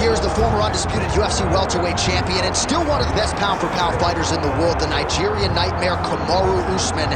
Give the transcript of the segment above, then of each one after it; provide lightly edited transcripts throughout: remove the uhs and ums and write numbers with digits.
here's the former undisputed UFC welterweight champion and still one of the best pound-for-pound fighters in the world, the Nigerian Nightmare, Kamaru Usman.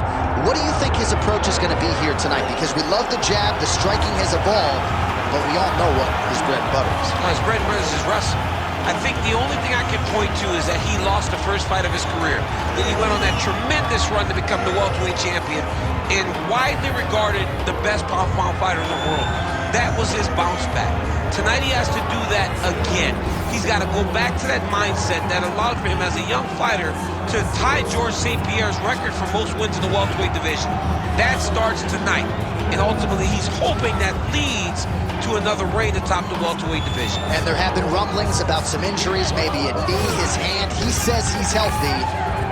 What do you think his approach is going to be here tonight? Because we love the jab, the striking has evolved, but we all know what his bread and butter is. Well, his bread and butter is his wrestling. I think the only thing I can point to is that he lost the first fight of his career. Then he went on that tremendous run to become the welterweight champion and widely regarded the best pound-for-pound fighter in the world. That was his bounce back. Tonight he has to do that again. He's got to go back to that mindset that allowed for him as a young fighter to tie George St. Pierre's record for most wins in the welterweight division. That starts tonight, and ultimately he's hoping that leads to another reign atop the welterweight division. And there have been rumblings about some injuries, maybe a knee, his hand. He says he's healthy.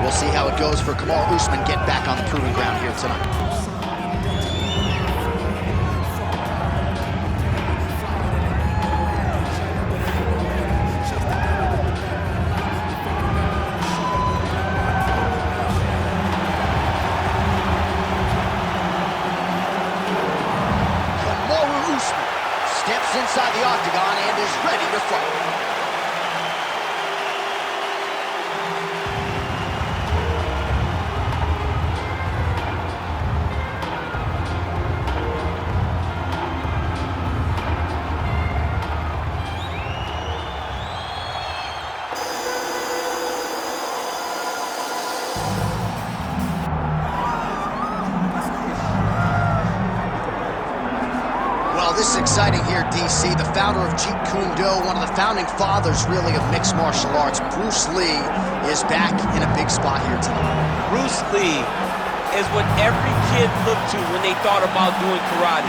We'll see how it goes for Kamaru Usman getting back on the proving ground here tonight. Steps inside the Octagon and is ready to fight. This is exciting here, DC. The founder of Jeet Kune Do, one of the founding fathers, really, of mixed martial arts, Bruce Lee, is back in a big spot here tonight. Bruce Lee is what every kid looked to when they thought about doing karate.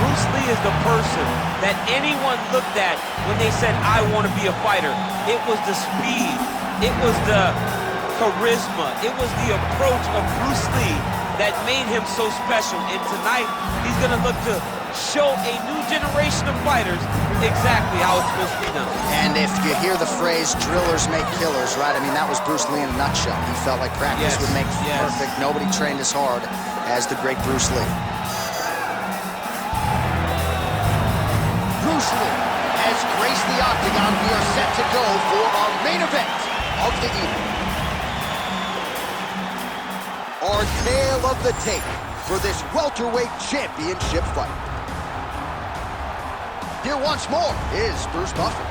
Bruce Lee is the person that anyone looked at when they said, I want to be a fighter. It was the speed. It was the charisma. It was the approach of Bruce Lee that made him so special. And tonight, he's going to look to show a new generation of fighters exactly how it's supposed to be done. And if you hear the phrase, drillers make killers, right? I mean, that was Bruce Lee in a nutshell. He felt like practice would make perfect. Nobody trained as hard as the great Bruce Lee. Bruce Lee has graced the Octagon. We are set to go for our main event of the evening. Our tale of the tape for this welterweight championship fight. Here once more is Bruce Buffer.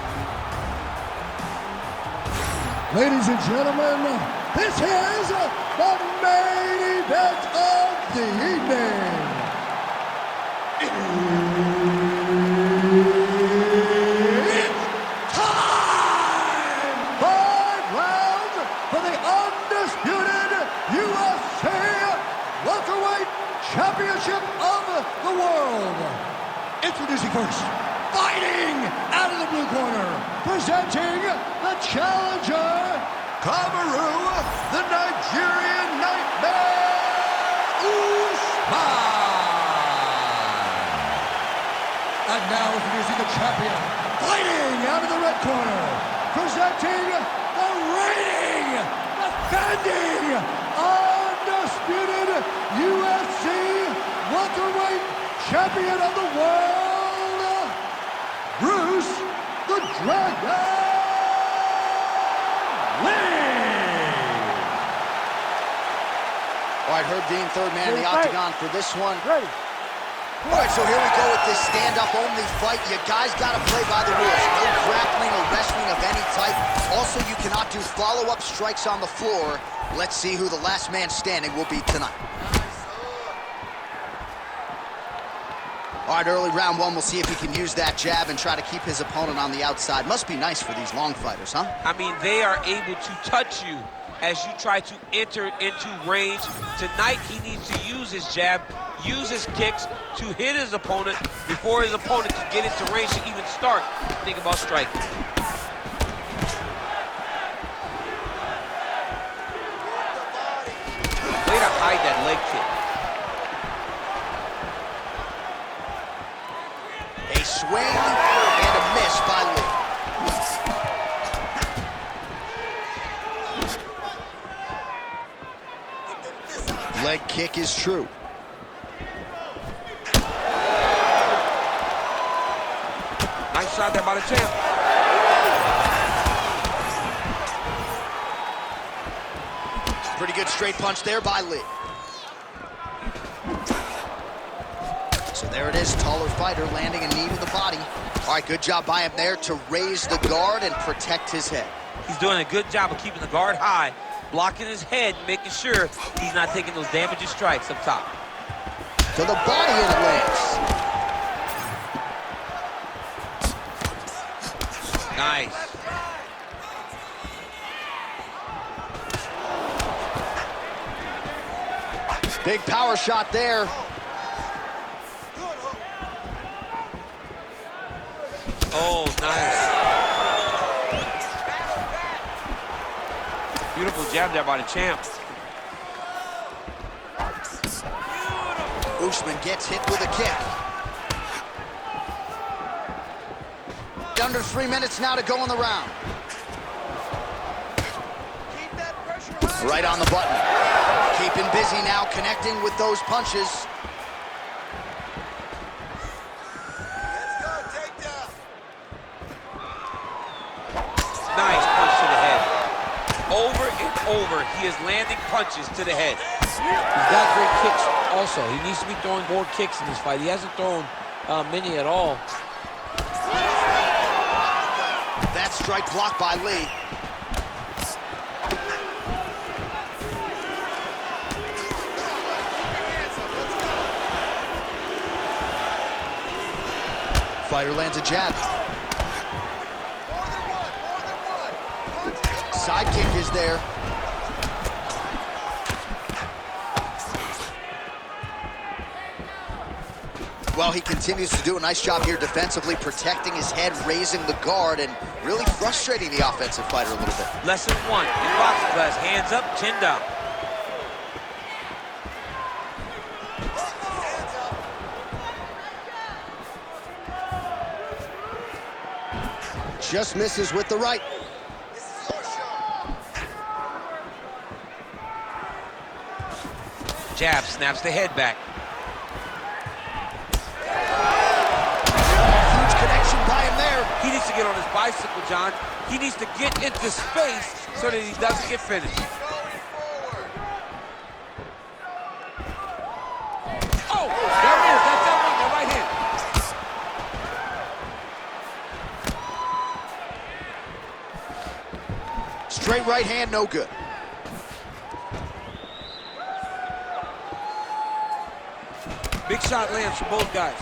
Ladies and gentlemen, this is the main event of the evening. It's time! 5 rounds for the undisputed UFC Welterweight Championship of the world. Introducing first, fighting out of the blue corner, presenting the challenger, Kamaru, the Nigerian Nightmare, Usman. And now introducing the champion, fighting out of the red corner, presenting the reigning, defending, undisputed UFC welterweight champion of the world, Bruce the Dragon Lee. All right, Herb Dean, third man in the Octagon for this one. Ready. All right, so here we go with this stand-up-only fight. You guys got to play by the rules. No grappling or wrestling of any type. Also, you cannot do follow-up strikes on the floor. Let's see who the last man standing will be tonight. All right, early round one, we'll see if he can use that jab and try to keep his opponent on the outside. Must be nice for these long fighters, huh? I mean, they are able to touch you as you try to enter into range. Tonight, he needs to use his jab, use his kicks to hit his opponent before his opponent can get into range to even start. Think about striking. Way to hide that leg kick. A swing and a miss by Lee. Leg kick is true. Nice shot there by the champ. Pretty good straight punch there by Lee. So there it is, taller fighter landing a knee to the body. All right, good job by him there to raise the guard and protect his head. He's doing a good job of keeping the guard high, blocking his head, making sure he's not taking those damaging strikes up top. To the body and it lands. Nice. Big power shot there. Oh, nice. Beautiful jab there by the champ. Usman gets hit with a kick. Under 3 minutes now to go in the round. Right on the button. Keeping busy now, connecting with those punches. Nice punch to the head. Over and over, he is landing punches to the head. He's got great kicks also. He needs to be throwing more kicks in this fight. He hasn't thrown many at all. That strike blocked by Lee. Fighter lands a jab. Side kick is there. Well, he continues to do a nice job here defensively, protecting his head, raising the guard, and really frustrating the offensive fighter a little bit. Lesson 1 in boxing class, hands up, chin down. Just misses with the right. Jab snaps the head back. Huge connection by him there. He needs to get on his bicycle, John. He needs to get into space so that he doesn't get finished. Oh, there it is. That's that one, the right hand. Straight right hand, no good. Big shot lands for both guys.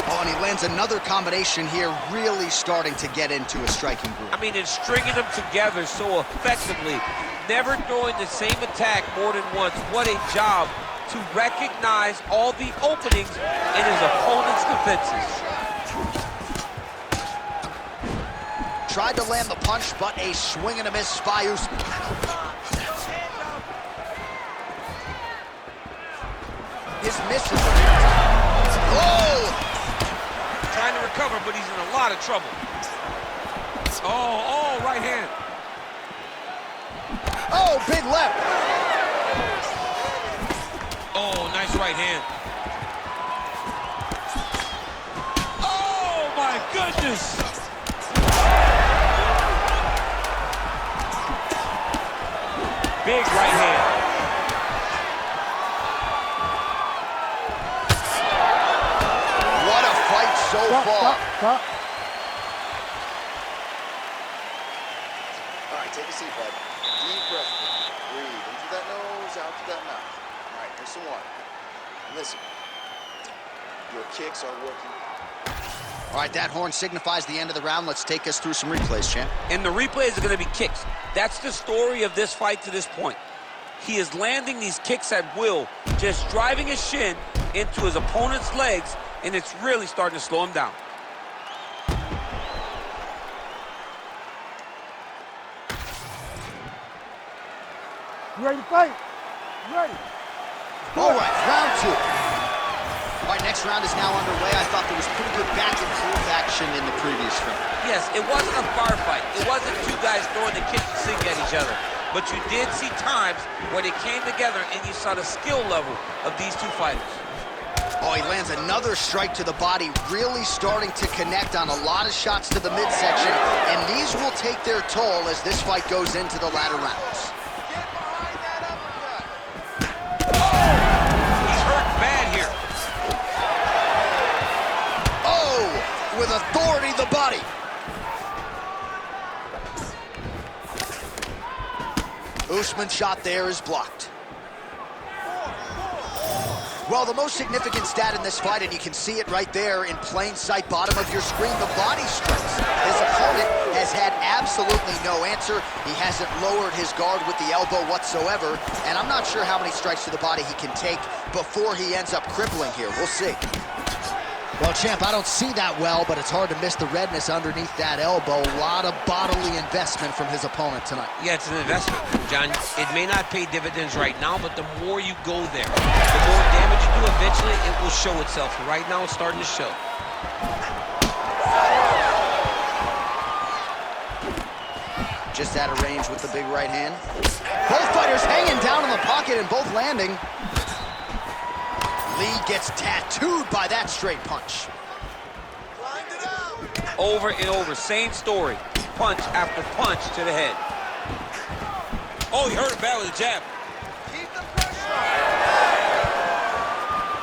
Oh, and he lands another combination here, really starting to get into a striking groove. I mean, and stringing them together so effectively, never throwing the same attack more than once. What a job to recognize all the openings in his opponent's defenses. Tried to land the punch, but a swing and a miss by Usman. His misses. Oh! Trying to recover, but he's in a lot of trouble. Oh, right hand. Oh, big left. Oh, nice right hand. Oh, my goodness. Big right hand. What a fight so far. Stop. All right, take a seat, bud. Deep breath. Breathe into that nose, out to that mouth. All right, here's some water. Listen, your kicks are working. All right, that horn signifies the end of the round. Let's take us through some replays, champ. And the replays are going to be kicks. That's the story of this fight to this point. He is landing these kicks at will, just driving his shin into his opponent's legs, and it's really starting to slow him down. You ready to fight? You ready? All right, round 2. All right, next round is now underway. I thought there was pretty good back and forth action in the previous round. Yes, it wasn't a bar fight. It wasn't two guys throwing the kitchen sink at each other. But you did see times where they came together and you saw the skill level of these two fighters. Oh, he lands another strike to the body, really starting to connect on a lot of shots to the midsection, and these will take their toll as this fight goes into the latter rounds. Get behind that Usman's shot there is blocked. Well, the most significant stat in this fight, and you can see it right there in plain sight, bottom of your screen, the body strikes. His opponent has had absolutely no answer. He hasn't lowered his guard with the elbow whatsoever, and I'm not sure how many strikes to the body he can take before he ends up crippling here. We'll see. Well, champ, I don't see that well, but it's hard to miss the redness underneath that elbow. A lot of bodily investment from his opponent tonight. Yeah, it's an investment, John. It may not pay dividends right now, but the more you go there, the more damage you do, eventually it will show itself. Right now, it's starting to show. Just out of range with the big right hand. Both fighters hanging down in the pocket and both landing. Lee gets tattooed by that straight punch. Over and over, same story. Punch after punch to the head. Oh, he hurt him bad with a jab. Keep the pressure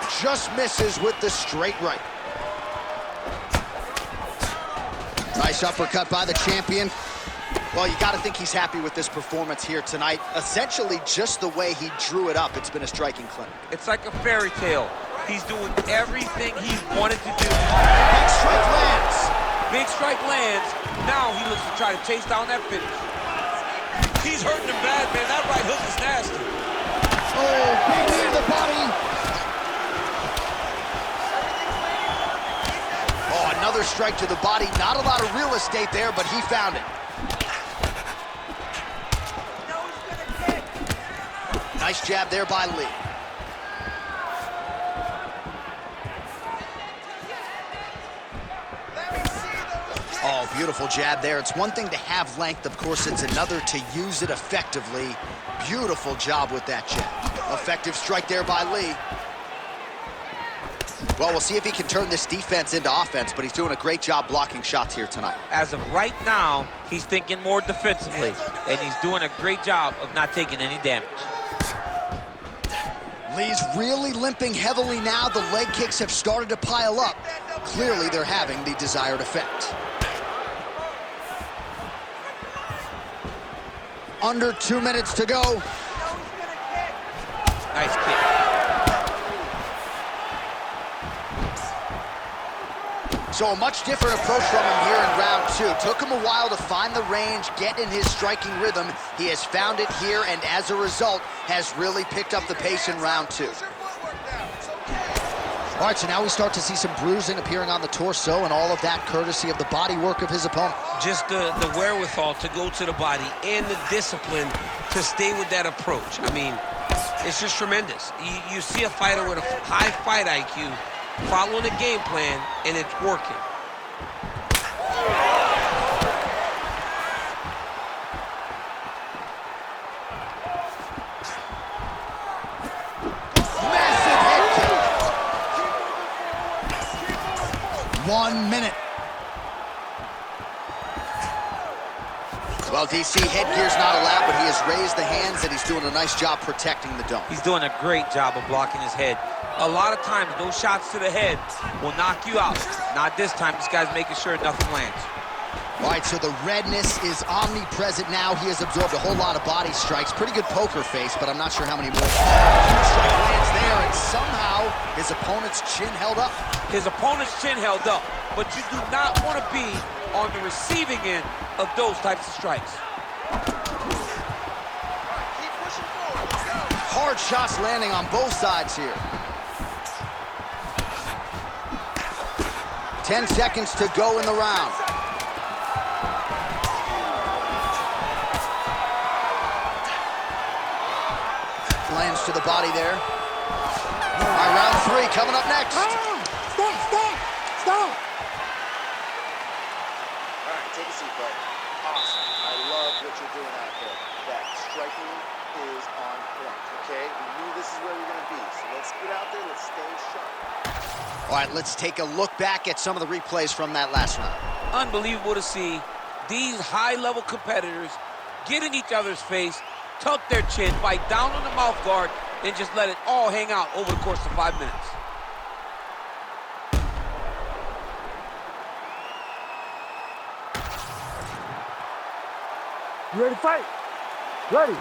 on. Just misses with the straight right. Nice uppercut by the champion. Well, you got to think he's happy with this performance here tonight. Essentially, just the way he drew it up, it's been a striking clinic. It's like a fairy tale. He's doing everything he wanted to do. Big strike lands. Big strike lands. Now he looks to try to chase down that finish. He's hurting him bad, man. That right hook is nasty. Oh, big knee to the body. Oh, another strike to the body. Not a lot of real estate there, but he found it. Nice jab there by Lee. Oh, beautiful jab there. It's one thing to have length, of course, it's another to use it effectively. Beautiful job with that jab. Effective strike there by Lee. Well, we'll see if he can turn this defense into offense, but he's doing a great job blocking shots here tonight. As of right now, he's thinking more defensively, and he's doing a great job of not taking any damage. Lee's really limping heavily now. The leg kicks have started to pile up. Clearly, they're having the desired effect. Under 2 minutes to go. Nice kick. So a much different approach from him here in round two. Took him a while to find the range, get in his striking rhythm. He has found it here, and as a result, has really picked up the pace in round two. All right, so now we start to see some bruising appearing on the torso, and all of that courtesy of the body work of his opponent. Just the wherewithal to go to the body and the discipline to stay with that approach. I mean, it's just tremendous. You see a fighter with a high fight IQ following a game plan, and it's working. Massive head kick. 1 minute. Well, DC, headgear's not allowed, but he has raised the hands, and he's doing a nice job protecting the dome. He's doing a great job of blocking his head. A lot of times, those shots to the head will knock you out. Not this time. This guy's making sure nothing lands. All right, so the redness is omnipresent now. He has absorbed a whole lot of body strikes. Pretty good poker face, but I'm not sure how many more. Huge strike lands there, and somehow his opponent's chin held up. His opponent's chin held up, but you do not want to be on the receiving end of those types of strikes. Hard shots landing on both sides here. 10 seconds to go in the round. Lands to the body there. All right, round three coming up next. Stop! All right, take a seat, bud. Awesome. I love what you're doing out there. That striking is on point, okay? We knew this is where we were going to be, so let's get out there, let's stay sharp. All right, let's take a look back at some of the replays from that last round. Unbelievable to see these high-level competitors get in each other's face, tuck their chin, bite down on the mouth guard, and just let it all hang out over the course of 5 minutes. You ready to fight? Ready.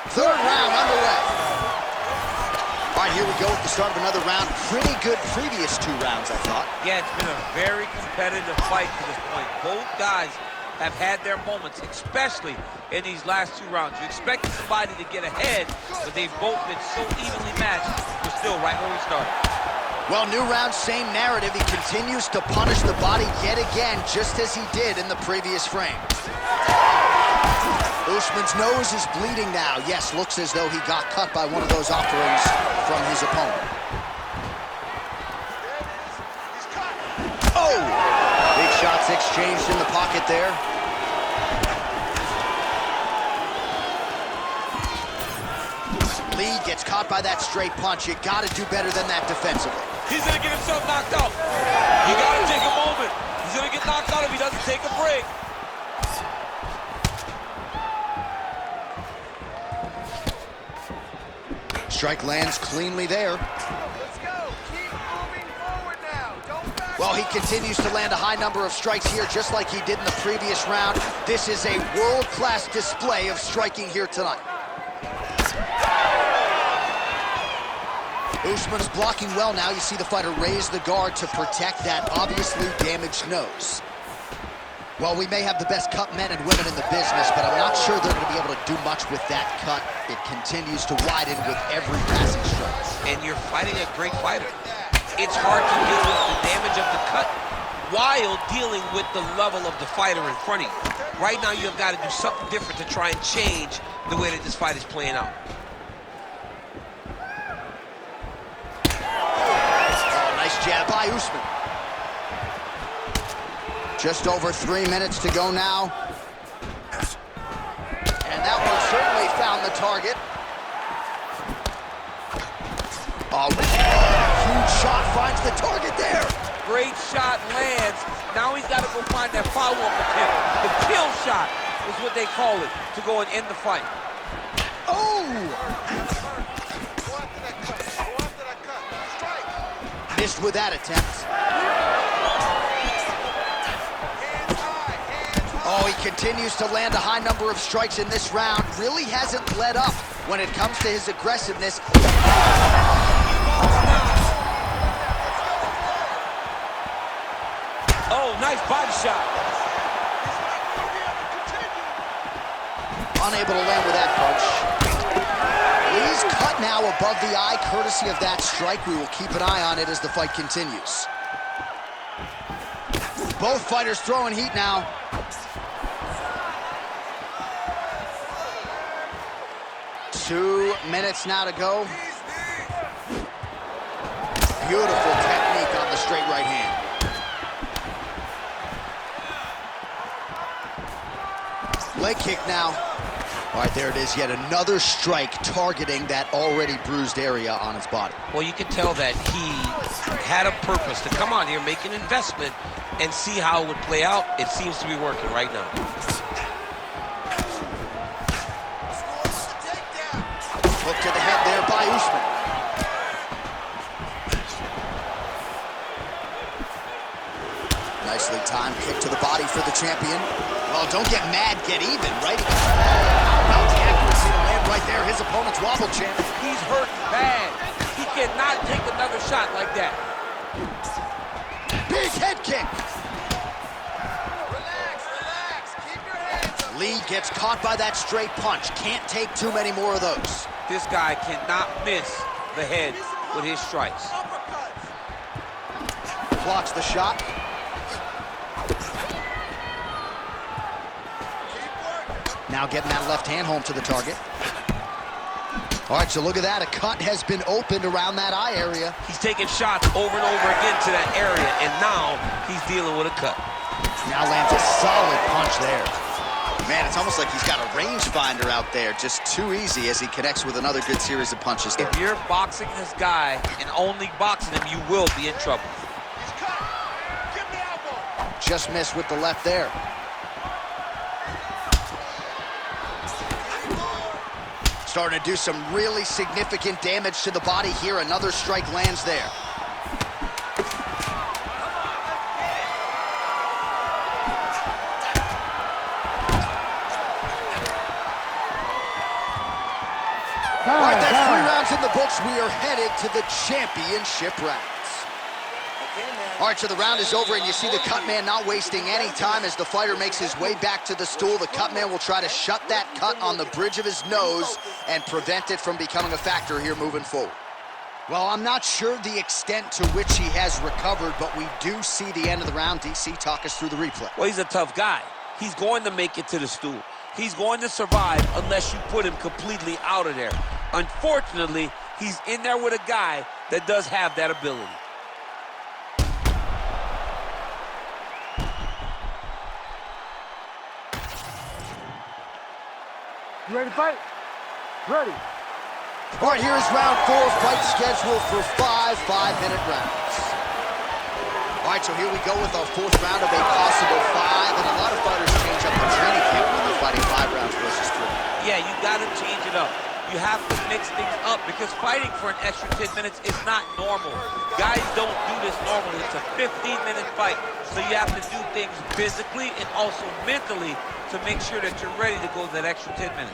Third round underway. All right, here we go at the start of another round. Pretty good previous 2 rounds, I thought. Yeah, it's been a very competitive fight to this point. Both guys have had their moments, especially in these last 2 rounds. You expected somebody to get ahead, but they've both been so evenly matched. We're still right where we started. Well, new round, same narrative. He continues to punish the body yet again, just as he did in the previous frame. Usman's nose is bleeding now. Yes, looks as though he got cut by one of those offerings from his opponent. Oh! Big shots exchanged in the pocket there. Lee gets caught by that straight punch. You gotta do better than that defensively. He's gonna get himself knocked out. You gotta take a moment. He's gonna get knocked out if he doesn't take a break. Strike lands cleanly there. Let's go. Keep moving forward now. Don't back. Well, he continues to land a high number of strikes here, just like he did in the previous round. This is a world-class display of striking here tonight. Usman's blocking well now. You see the fighter raise the guard to protect that obviously damaged nose. Well, we may have the best cut men and women in the business, but I'm not sure they're going to be able to do much with that cut. It continues to widen with every passing strike. And you're fighting a great fighter. It's hard to deal with the damage of the cut while dealing with the level of the fighter in front of you. Right now, you've got to do something different to try and change the way that this fight is playing out. Oh, nice jab by Usman. Just over 3 minutes to go now. And that one certainly found the target. Oh, huge shot finds the target there. Great shot lands. Now he's got to go find that follow-up attempt. The kill shot is what they call it, to go and end the fight. Oh! Missed with that attempt. Oh, he continues to land a high number of strikes in this round. Really hasn't let up when it comes to his aggressiveness. Oh, nice body shot. Unable to land with that punch. Lee's cut now above the eye, courtesy of that strike. We will keep an eye on it as the fight continues. Both fighters throwing heat now. Two minutes now to go. Beautiful technique on the straight right hand. Leg kick now. All right, there it is. Yet another strike targeting that already bruised area on his body. Well, you can tell that he had a purpose to come on here, make an investment, and see how it would play out. It seems to be working right now. Hook to the head there by Usman. Nicely timed kick to the body for the champion. Well, don't get mad, get even, right? About the accuracy to land right there. His opponent's wobble champ. He's hurt bad. He cannot take another shot like that. Big head kick. Relax. Keep your hands up. Lee gets caught by that straight punch. Can't take too many more of those. This guy cannot miss the head with his strikes. Blocks the shot. Now getting that left hand home to the target. All right, so look at that. A cut has been opened around that eye area. He's taking shots over and over again to that area, and now he's dealing with a cut. Now lands a solid punch there. Man, it's almost like he's got a rangefinder out there. Just too easy as he connects with another good series of punches there. If you're boxing this guy and only boxing him, you will be in trouble. He's cut. Give me elbow. Just missed with the left there. Starting to do some really significant damage to the body here. Another strike lands there. folks, we are headed to the championship rounds. All right, so the round is over, and you see the cut man not wasting any time as the fighter makes his way back to the stool. The cut man will try to shut that cut on the bridge of his nose and prevent it from becoming a factor here moving forward. Well, I'm not sure the extent to which he has recovered, but we do see the end of the round. DC, talk us through the replay. Well, he's a tough guy. He's going to make it to the stool. He's going to survive unless you put him completely out of there. Unfortunately, he's in there with a guy that does have that ability. You ready to fight? Ready. All right, here is round 4, fight scheduled for 5 5-minute rounds. All right, so here we go with our 4th round of a possible 5, and a lot of fighters change up the training camp when they're fighting 5 rounds versus 3. Yeah, you got to change it up. You have to mix things up because fighting for an extra 10 minutes is not normal. Guys don't do this normally. It's a 15-minute fight, so you have to do things physically and also mentally to make sure that you're ready to go that extra 10 minutes.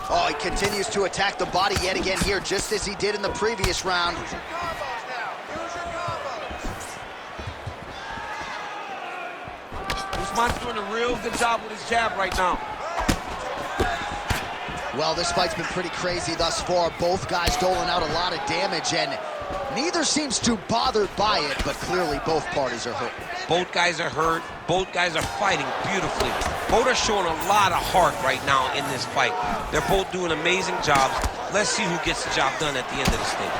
Oh, he continues to attack the body yet again here, just as he did in the previous round. Use your combos now. Use your combos. Usman's doing a real good job with his jab right now. Well, this fight's been pretty crazy thus far. Both guys doling out a lot of damage, and neither seems too bothered by it, but clearly both parties are hurt. Both guys are hurt. Both guys are fighting beautifully. Both are showing a lot of heart right now in this fight. They're both doing amazing jobs. Let's see who gets the job done at the end of this thing.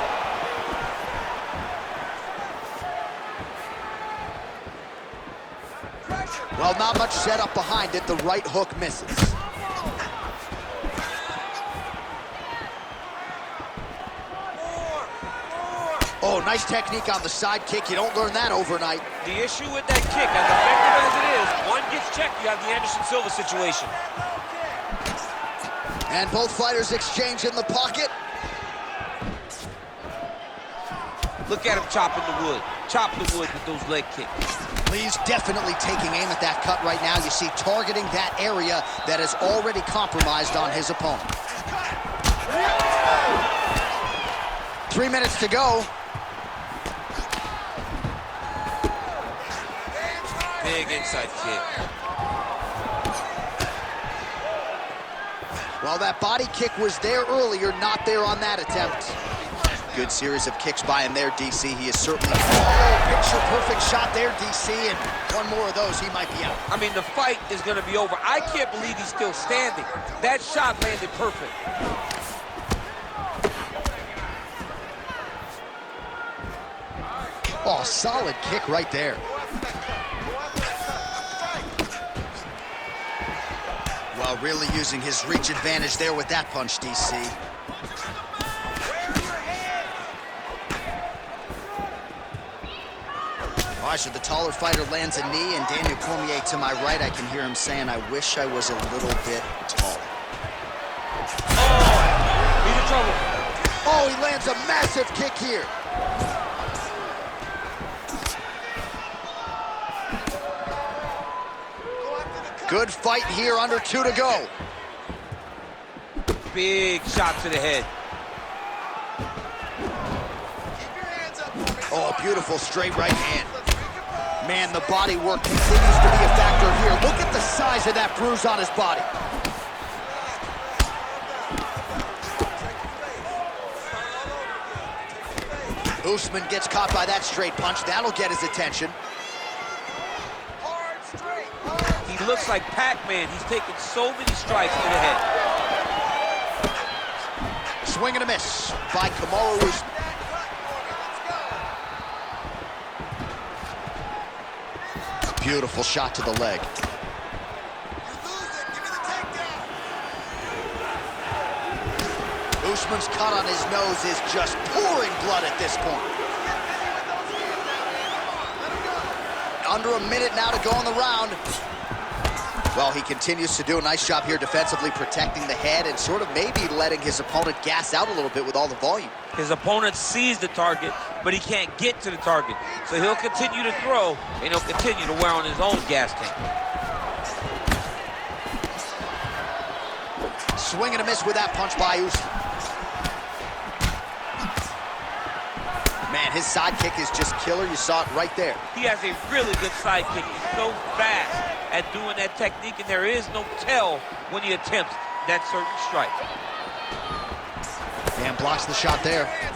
Well, not much setup behind it. The right hook misses. Oh, nice technique on the side kick. You don't learn that overnight. The issue with that kick, as effective as it is, one gets checked, you have the Anderson Silva situation. And both fighters exchange in the pocket. Look at him chopping the wood. Chop the wood with those leg kicks. Lee's definitely taking aim at that cut right now. You see, targeting that area that is already compromised on his opponent. 3 minutes to go. Big inside kick. Well, that body kick was there earlier, not there on that attempt. Good series of kicks by him there, DC. He is certainly... Oh, picture-perfect shot there, DC, and one more of those, he might be out. I mean, the fight is going to be over. I can't believe he's still standing. That shot landed perfect. Oh, solid kick right there. Well, really using his reach advantage there with that punch, DC. All right, so the taller fighter lands a knee, and Daniel Cormier to my right, I can hear him saying, I wish I was a little bit taller. Oh, he's in trouble. Oh, he lands a massive kick here. Good fight here, under 2 to go. Big shot to the head. Oh, beautiful straight right hand. Man, the body work continues to be a factor here. Look at the size of that bruise on his body. Usman gets caught by that straight punch. That'll get his attention. He looks like Pac-Man. He's taking so many strikes to the head. Swing and a miss by Kamaru Usman. Beautiful shot to the leg. Usman's cut on his nose is just pouring blood at this point. Under a minute now to go in the round. Well, he continues to do a nice job here defensively, protecting the head and sort of maybe letting his opponent gas out a little bit with all the volume. His opponent sees the target, but he can't get to the target. So he'll continue to throw, and he'll continue to wear on his own gas tank. Swing and a miss with that punch by Usman. Man, his sidekick is just killer. You saw it right there. He has a really good sidekick. He's so fast at doing that technique, and there is no tell when he attempts that certain strike. Man blocks the shot there. This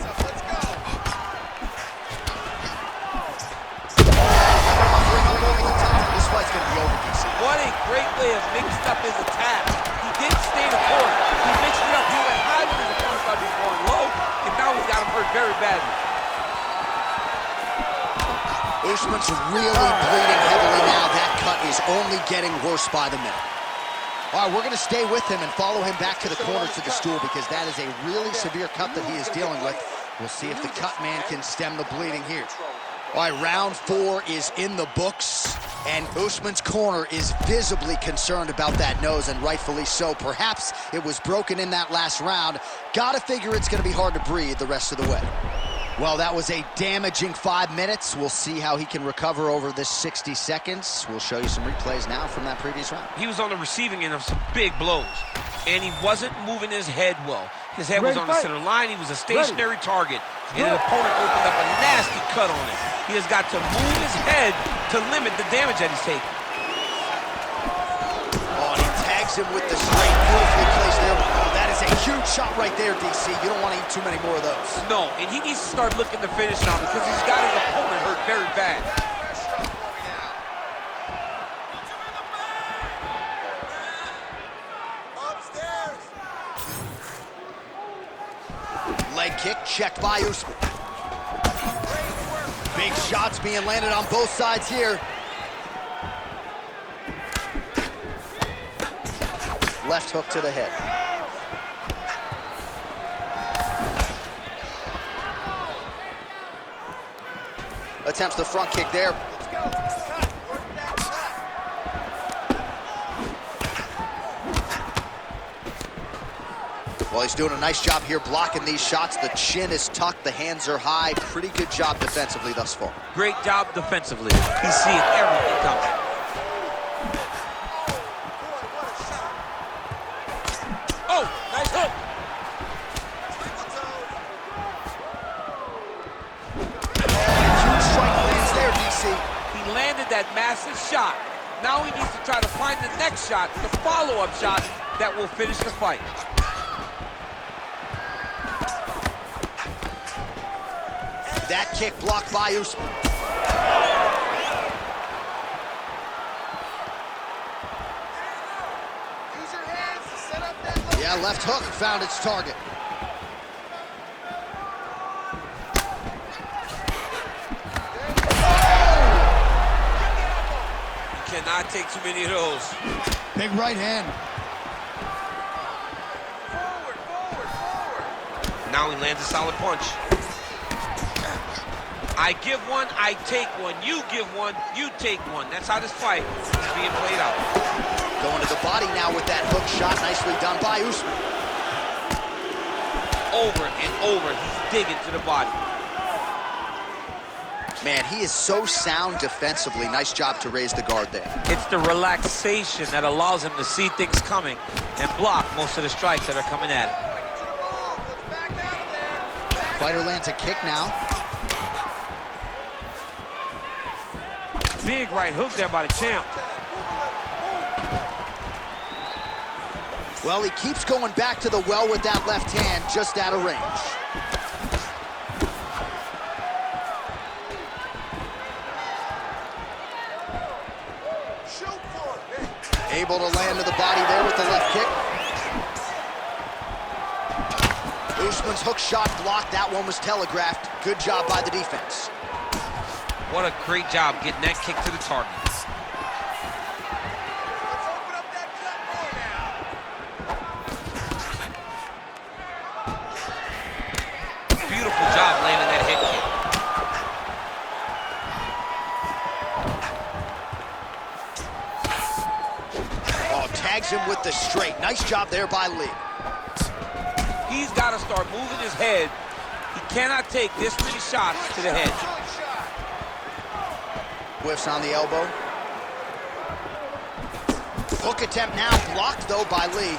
fight's going to be over, DC. What a great way of mixing up his attack. He didn't stay in the corner. He mixed it up. He went high when his opponent thought he was going low, and now he's got him hurt very badly. Usman's really bleeding heavily now. That cut is only getting worse by the minute. All right, we're going to stay with him and follow him back to the corner to the stool because that is a really severe cut that he is dealing with. We'll see if the cut man can stem the bleeding here. All right, round 4 is in the books, and Usman's corner is visibly concerned about that nose, and rightfully so. Perhaps it was broken in that last round. Gotta figure it's going to be hard to breathe the rest of the way. Well, that was a damaging 5 minutes. We'll see how he can recover over this 60 seconds. We'll show you some replays now from that previous round. He was on the receiving end of some big blows, and he wasn't moving his head well. His head was on the center line. He was a stationary target, and his opponent opened up a nasty cut on him. He has got to move his head to limit the damage that he's taking. Oh, and he tags him with the straight, beautifully placed there. Oh, that is a huge shot right there, DC. You don't want to eat too many more of those. No, and he needs to start looking to finish now because he's got his opponent hurt very bad. Leg kick checked by Usman. Big shots being landed on both sides here. Left hook to the head. Attempts the front kick there. Well, he's doing a nice job here blocking these shots. The chin is tucked, the hands are high. Pretty good job defensively thus far. Great job defensively. He's seeing everything coming. Oh, nice hook. Huge strike lands there, DC. He landed that massive shot. Now he needs to try to find the next shot, the follow-up shot that will finish the fight. That kick blocked by Usman. Use your hands to set up that leg. Yeah, left hook found its target. You cannot take too many of those. Big right hand. Forward, forward, forward. Now he lands a solid punch. I give one, I take one. You give one, you take one. That's how this fight is being played out. Going to the body now with that hook shot. Nicely done by Usman. Over and over, he's digging to the body. Man, he is so sound defensively. Nice job to raise the guard there. It's the relaxation that allows him to see things coming and block most of the strikes that are coming at him. Fighter lands a kick now. Big right hook there by the champ. Well, he keeps going back to the well with that left hand, just out of range. Shoot for it. Able to land to the body there with the left kick. Usman's hook shot blocked. That one was telegraphed. Good job by the defense. What a great job getting that kick to the target. Let's open up that cut more now. Beautiful job landing that head kick. tags him with the straight. Nice job there by Lee. He's got to start moving his head. He cannot take this many shots to the head. Whiffs on the elbow. Hook attempt now blocked, though, by Lee.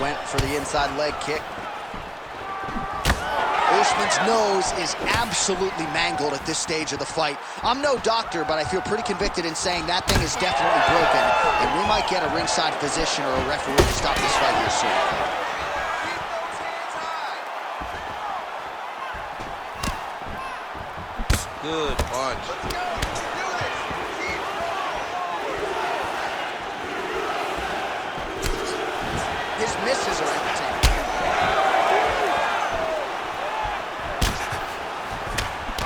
Went for the inside leg kick. Usman's nose is absolutely mangled at this stage of the fight. I'm no doctor, but I feel pretty convicted in saying that thing is definitely broken, and we might get a ringside physician or a referee to stop this fight here soon. Good punch. His misses are entertaining.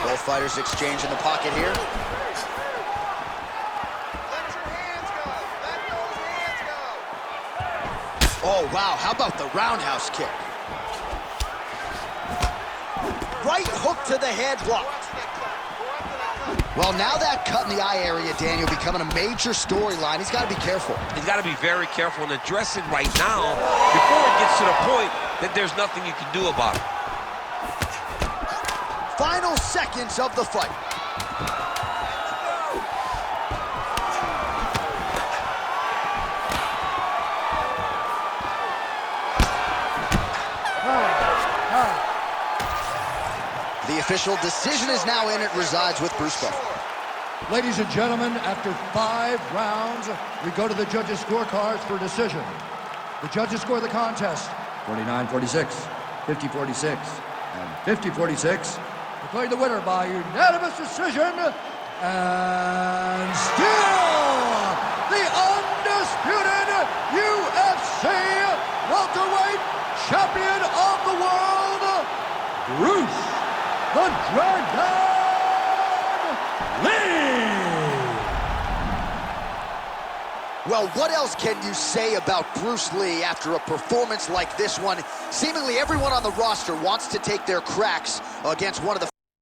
Both fighters exchange in the pocket here. Let your hands go. Let those hands go. Oh, wow, how about the roundhouse kick? Right hook to the head blocked. Well, now that cut in the eye area, Daniel, becoming a major storyline. He's got to be careful. He's got to be very careful and address it right now before it gets to the point that there's nothing you can do about it. Final seconds of the fight. The official decision is now in. It resides with Bruce Buffer. Ladies and gentlemen, after 5 rounds, we go to the judges' scorecards for decision. The judges score the contest 49-46, 50-46, and 50-46. Declared the winner by unanimous decision, and still the undisputed UFC welterweight champion of the world, Bruce the Dragon Lee! Well, what else can you say about Bruce Lee after a performance like this one? Seemingly everyone on the roster wants to take their cracks against one of the